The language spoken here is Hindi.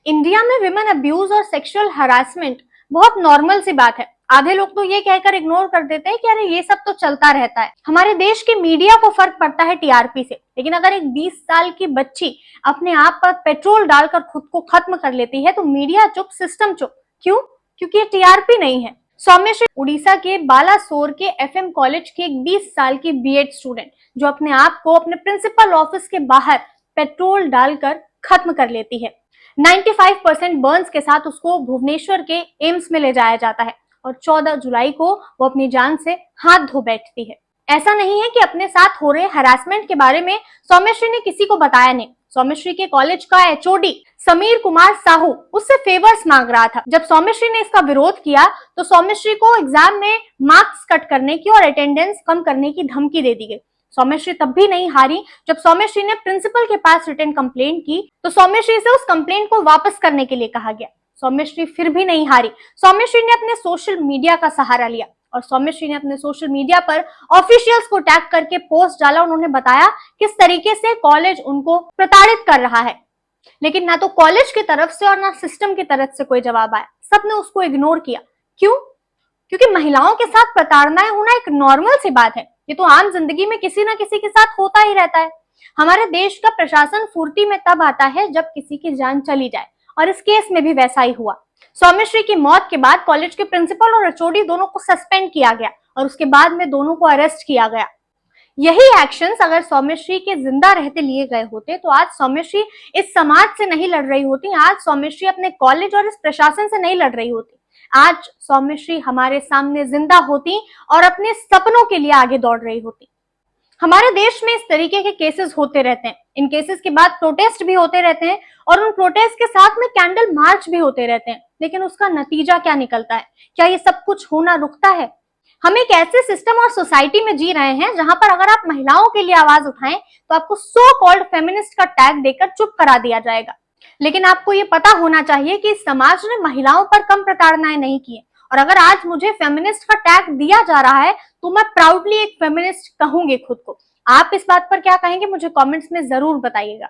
इंडिया में विमेन अब्यूज और सेक्सुअल हरासमेंट बहुत नॉर्मल सी बात है। आधे लोग तो ये कहकर इग्नोर कर देते हैं कि अरे ये सब तो चलता रहता है। हमारे देश की मीडिया को फर्क पड़ता है टीआरपी से, लेकिन अगर एक 20 साल की बच्ची अपने आप पर पेट्रोल डालकर खुद को खत्म कर लेती है तो मीडिया चुप, सिस्टम चुप। क्यों? क्योंकि ये टीआरपी नहीं है। सौम्यश्री उड़ीसा के बालासोर के एफएम कॉलेज की एक 20 साल की बीएड स्टूडेंट जो अपने आप को अपने प्रिंसिपल ऑफिस के बाहर पेट्रोल डालकर खत्म कर लेती है। 95% बर्न्स के साथ उसको भुवनेश्वर के एम्स में ले जाया जाता है और 14 जुलाई को वो अपनी जान से हाथ धो बैठती है। ऐसा नहीं है कि अपने साथ हो रहे हरासमेंट के बारे में सौम्यश्री ने किसी को बताया नहीं। सौम्यश्री के कॉलेज का एचओडी समीर कुमार साहू उससे फेवर्स मांग रहा था। जब सौम्यश्री ने इसका विरोध किया तो सौम्यश्री को एग्जाम में मार्क्स कट करने की और अटेंडेंस कम करने की धमकी दे दी गई। सौम्यश्री तब भी नहीं हारी। जब सौम्यश्री ने प्रिंसिपल के पास रिटन कंप्लेंट की तो सौम्यश्री से उस कंप्लेंट को वापस करने के लिए कहा गया। सौम्यश्री फिर भी नहीं हारी। सौम्यश्री ने अपने सोशल मीडिया का सहारा लिया और सौम्यश्री ने अपने सोशल मीडिया पर ऑफिशियल्स को टैग करके पोस्ट डाला। उन्होंने बताया किस तरीके से कॉलेज उनको प्रताड़ित कर रहा है, लेकिन ना तो कॉलेज की तरफ से और ना सिस्टम की तरफ से कोई जवाब आया। सबने उसको इग्नोर किया। क्यों? क्योंकि महिलाओं के साथ प्रताड़नाएं होना एक नॉर्मल सी बात है। ये तो आम जिंदगी में किसी ना किसी के साथ होता ही रहता है। हमारे देश का प्रशासन फुर्ती में तब आता है जब किसी की जान चली जाए, और इस केस में भी वैसा ही हुआ। सौम्यश्री की मौत के बाद कॉलेज के प्रिंसिपल और एचओडी दोनों को सस्पेंड किया गया और उसके बाद में दोनों को अरेस्ट किया गया। यही एक्शंस अगर सौम्यश्री के जिंदा रहते लिए गए होते तो आज सौम्यश्री इस समाज से नहीं लड़ रही होती, आज सौम्यश्री अपने कॉलेज और इस प्रशासन से नहीं लड़ रही होती। आज सौम्यश्री हमारे सामने जिंदा होती और अपने सपनों के लिए आगे दौड़ रही होती। हमारे देश में इस तरीके के केसेस होते रहते हैं। इन केसेस के बाद प्रोटेस्ट भी होते रहते हैं और उन प्रोटेस्ट के साथ में कैंडल मार्च भी होते रहते हैं, लेकिन उसका नतीजा क्या निकलता है? क्या ये सब कुछ होना रुकता है? हम एक ऐसे सिस्टम और सोसाइटी में जी रहे हैं जहां पर अगर आप महिलाओं के लिए आवाज उठाएं तो आपको सो कॉल्ड फेमिनिस्ट का टैग देकर चुप करा दिया जाएगा। लेकिन आपको ये पता होना चाहिए कि समाज ने महिलाओं पर कम प्रताड़नाएं नहीं की है। और अगर आज मुझे फेमिनिस्ट का टैग दिया जा रहा है तो मैं प्राउडली एक फेमिनिस्ट कहूंगी खुद को। आप इस बात पर क्या कहेंगे? मुझे कमेंट्स में जरूर बताइएगा।